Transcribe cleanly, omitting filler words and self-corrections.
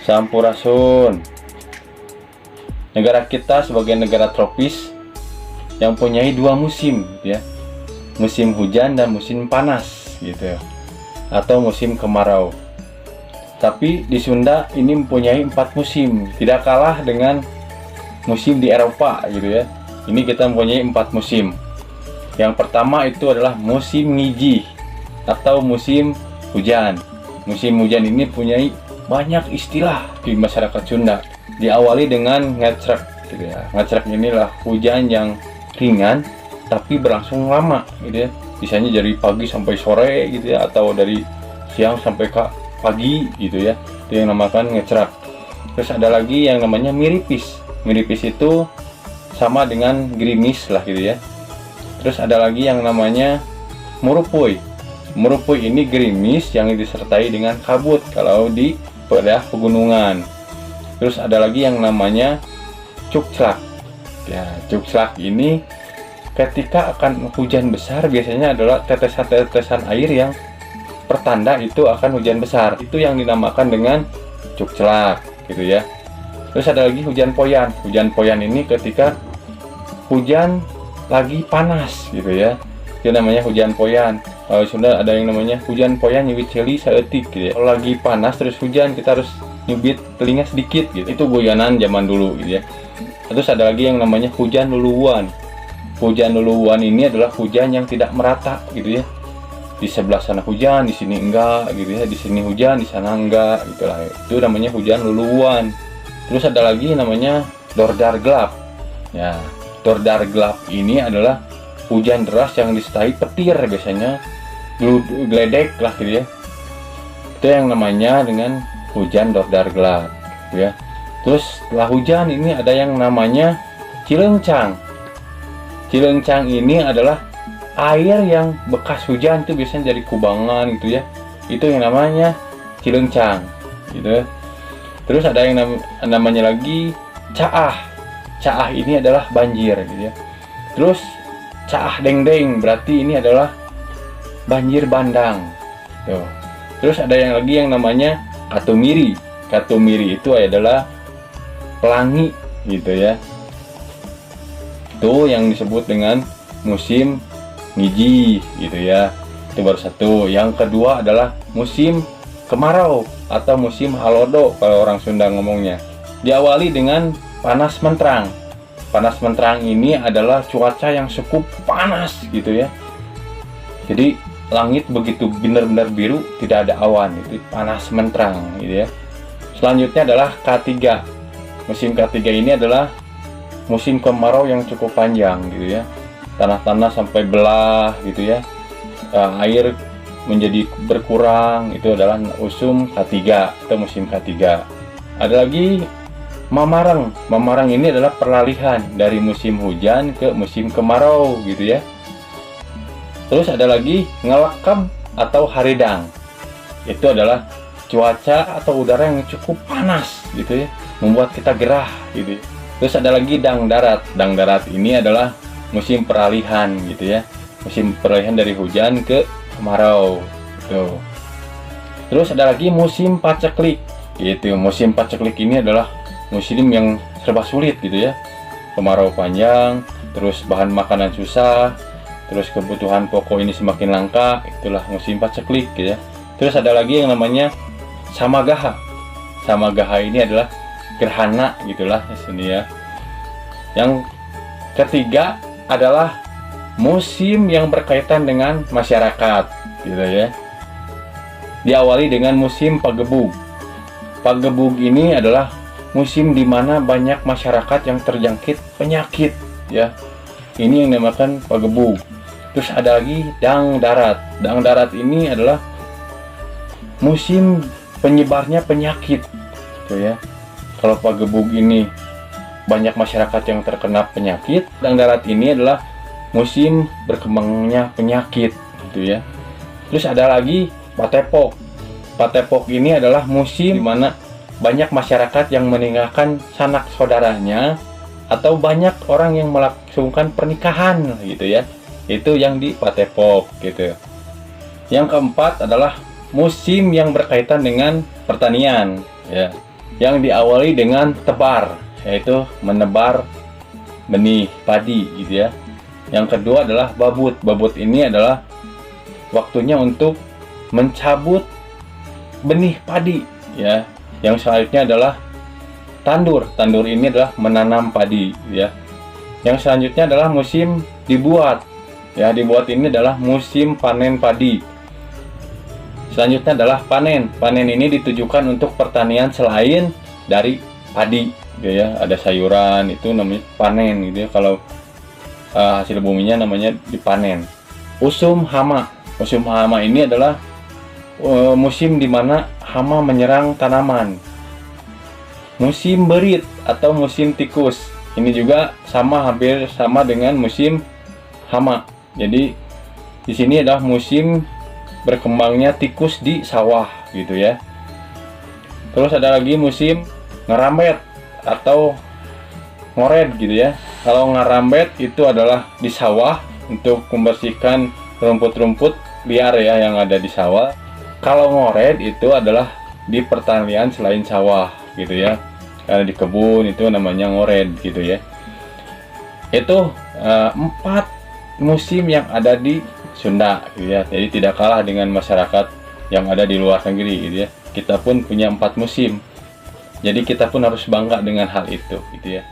Sampurasun. Negara kita sebagai negara tropis yang mempunyai dua musim, ya, musim hujan dan musim panas, gitu, atau musim kemarau. Tapi di Sunda ini mempunyai 4 musim, tidak kalah dengan musim di Eropa, gitu ya. Ini kita mempunyai 4 musim. Yang pertama itu adalah musim ngiji atau musim hujan. Musim hujan ini mempunyai banyak istilah di masyarakat Sunda. Diawali dengan ngecrek, gitu ya. Ngecrek inilah hujan yang ringan tapi berlangsung lama, gitu ya. Biasanya dari pagi sampai sore, gitu ya, atau dari siang sampai ke pagi, gitu ya. Itu yang namakan ngecrek. Terus ada lagi yang namanya miripis. Miripis itu sama dengan gerimis lah, gitu ya. Terus ada lagi yang namanya murupuy. Murupuy ini gerimis yang disertai dengan kabut kalau di daerah pegunungan. Terus ada lagi yang namanya cukclak. Ya, cukclak ini ketika akan hujan besar biasanya adalah tetesan-tetesan air yang pertanda itu akan hujan besar. Itu yang dinamakan dengan cukclak, gitu ya. Terus ada lagi hujan poyan. Hujan poyan ini ketika hujan lagi panas, gitu ya. Itu namanya hujan poyan. Kalau Sunda ada yang namanya hujan poyan nyubit celi saeutik, gitu ya. Kalau lagi panas terus hujan kita harus nyubit telinga sedikit, gitu. Itu guyonan zaman dulu, gitu ya. Terus ada lagi yang namanya hujan luluwan. Hujan luluwan ini adalah hujan yang tidak merata, gitu ya. Di sebelah sana hujan, di sini enggak, gitu ya. Di sini hujan, di sana enggak, gitu lah. Itu namanya hujan luluwan. Terus ada lagi namanya dordar gelap. Ya, dordar gelap ini adalah hujan deras yang disertai petir, biasanya geledek lah, gitu ya. Itu yang namanya dengan hujan dordar gelap, gitu ya. Terus setelah hujan ini ada yang namanya cilencang. Cilencang ini adalah air yang bekas hujan itu biasanya dari kubangan, gitu ya. Itu yang namanya cilencang, gitu. Terus ada yang namanya lagi caah. Caah ini adalah banjir, gitu ya. Terus caah dengdeng berarti ini adalah banjir bandang. Tuh. Terus ada yang lagi yang namanya katumiri. Katumiri itu adalah pelangi, gitu ya. Itu yang disebut dengan musim ngiji, gitu ya. Itu baru satu. Yang kedua adalah musim kemarau atau musim halodo kalau orang Sunda ngomongnya. Diawali dengan panas menterang. Panas menterang ini adalah cuaca yang cukup panas, gitu ya. Jadi langit begitu benar-benar biru, tidak ada awan, itu panas menterang, gitu ya. Selanjutnya adalah K3. Musim K3 ini adalah musim kemarau yang cukup panjang, gitu ya. Tanah-tanah sampai belah, gitu ya. Air menjadi berkurang, itu adalah musim K3 atau musim K3. Ada lagi Mamarang. Mamarang ini adalah peralihan dari musim hujan ke musim kemarau, gitu ya. Terus ada lagi ngelekam atau haridang. Itu adalah cuaca atau udara yang cukup panas, gitu ya, membuat kita gerah, gitu. Terus ada lagi dang darat. Dang darat ini adalah musim peralihan, gitu ya. Musim peralihan dari hujan ke kemarau, gitu. Terus ada lagi musim paceklik. Gitu. Musim paceklik ini adalah musim yang serba sulit, gitu ya. Kemarau panjang, terus bahan makanan susah, terus kebutuhan pokok ini semakin langka. Itulah musim paceklik, gitu ya. Terus ada lagi yang namanya samagaha. Samagaha ini adalah gerhana, gitulah ini ya. Yang ketiga adalah musim yang berkaitan dengan masyarakat, gitu ya. Diawali dengan musim pagebug. Pagebug ini adalah musim di mana banyak masyarakat yang terjangkit penyakit, ya. Ini yang dinamakan pagebug. Terus ada lagi dang darat. Dang darat ini adalah musim penyebarnya penyakit, gitu ya. Kalau pagebug ini banyak masyarakat yang terkena penyakit, dang darat ini adalah musim berkembangnya penyakit, gitu ya. Terus ada lagi patepok. Patepok ini adalah musim di mana banyak masyarakat yang meninggalkan sanak saudaranya atau banyak orang yang melangsungkan pernikahan, gitu ya. Itu yang di patepok, gitu. Yang keempat adalah musim yang berkaitan dengan pertanian, ya. yang diawali dengan tebar, yaitu menebar benih padi gitu ya. Yang kedua adalah babut. Babut ini adalah waktunya untuk mencabut benih padi ya. Yang selanjutnya adalah tandur. Tandur ini adalah menanam padi ya. Yang selanjutnya adalah musim dibuat. Ya, dibuat ini adalah musim panen padi. Selanjutnya adalah panen. Panen ini ditujukan untuk pertanian selain dari padi gitu ya. Ada sayuran, itu namanya panen gitu ya. Kalau hasil buminya namanya dipanen. Usum hama. Usum hama ini adalah musim dimana hama menyerang tanaman. Musim berit atau musim tikus. Ini juga hampir sama dengan musim hama. Jadi di sini adalah musim berkembangnya tikus di sawah gitu ya. Terus ada lagi musim ngerambet atau ngored gitu ya. Kalau ngerambet itu adalah di sawah untuk membersihkan rumput-rumput liar ya yang ada di sawah. Kalau ngored itu adalah di pertanian selain sawah gitu ya. Karena di kebun itu namanya ngored gitu ya. Itu 4 musim yang ada di Sunda gitu ya. Jadi tidak kalah dengan masyarakat yang ada di luar negeri gitu ya. Kita pun punya 4 musim. Jadi kita pun harus bangga dengan hal itu gitu ya.